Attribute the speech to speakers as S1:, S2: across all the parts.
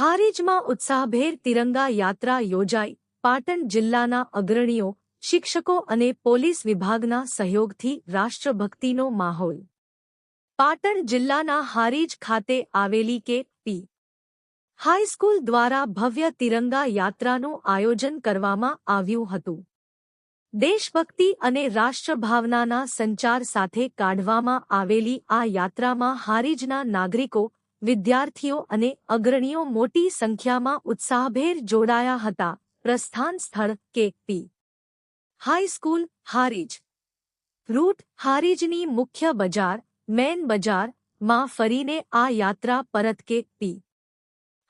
S1: હારીજમાં ઉત્સાહભેર તિરંગા યાત્રા યોજાઈ. પાટણ જિલ્લાના અગ્રણીઓ, શિક્ષકો અને પોલીસ વિભાગના સહયોગથી રાષ્ટ્રભક્તિનો માહોલ. પાટણ જિલ્લાના હારીજ ખાતે આવેલી કે.પી. હાઈસ્કૂલ દ્વારા ભવ્ય તિરંગા યાત્રાનું આયોજન કરવામાં આવ્યું હતું. દેશભક્તિ અને રાષ્ટ્રભાવનાના સંચાર સાથે કાઢવામાં આવેલી આ યાત્રામાં હારીજના નાગરિકો, વિદ્યાર્થીઓ અને અગ્રણીઓ મોટી સંખ્યામાં ઉત્સાહભેર જોડાયા હતા. પ્રસ્થાન સ્થળ કે.પી. હાઈસ્કૂલ, હારીજ. રૂટ: હારીજની મુખ્ય બજાર, મેન બજાર માં ફરીને આ યાત્રા પરત કે.પી.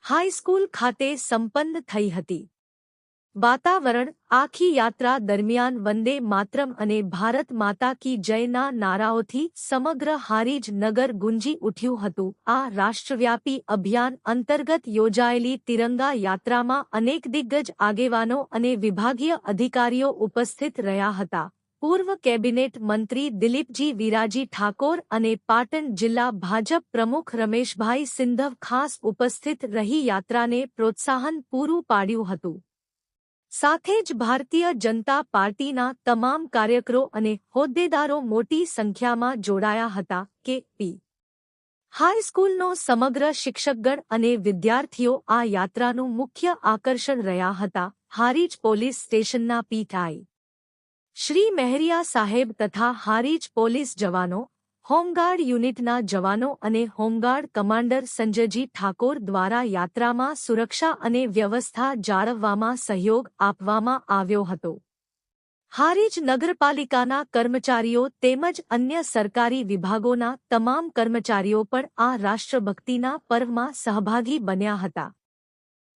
S1: હાઈસ્કૂલ ખાતે સંપન્ન થઈ હતી. વાતાવરણ: આખી યાત્રા દરમિયાન વંદે માતરમ અને ભારત માતા કી જયના નારાઓથી સમગ્ર હારીજ નગર ગુંજી ઉઠ્યું હતું. આ રાષ્ટ્રવ્યાપી અભિયાન અંતર્ગત યોજાયેલી તિરંગા યાત્રામાં અનેક દિગ્ગજ આગેવાનો અને વિભાગીય અધિકારીઓ ઉપસ્થિત રહ્યા હતા. પૂર્વ કેબિનેટ મંત્રી દિલીપજી વિરાજી ઠાકોર અને પાટણ જિલ્લા ભાજપ પ્રમુખ રમેશભાઈ સિંધવ ખાસ ઉપસ્થિત રહી યાત્રાને પ્રોત્સાહન પૂરું પાડ્યું હતું. સાથે જ ભારતીય જનતા પાર્ટીના તમામ કાર્યકરો અને હોદ્દેદારો મોટી સંખ્યામાં જોડાયા હતા. કે.પી. હાઈસ્કૂલનો સમગ્ર શિક્ષકગણ અને વિદ્યાર્થીઓ આ યાત્રાનું મુખ્ય આકર્ષણ રહ્યા હતા. હારીજ પોલીસ સ્ટેશનના પી.આઈ. શ્રી મહેરિયા સાહેબ તથા હારીજ પોલીસ જવાનો, હોમગાર્ડ યુનિટના જવાનો અને હોમગાર્ડ કમાન્ડર સંજયજી ઠાકોર દ્વારા યાત્રામાં સુરક્ષા અને વ્યવસ્થા જાળવવામાં સહયોગ આપવામાં આવ્યો હતો. હારીજ નગરપાલિકાના કર્મચારીઓ તેમજ અન્ય સરકારી વિભાગોના તમામ કર્મચારીઓ પણ આ રાષ્ટ્રભક્તિના પર્વમાં સહભાગી બન્યા હતા.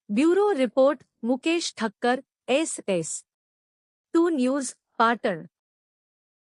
S1: Bureau report: Mukesh Thakkar, SS. 2 news, Patan.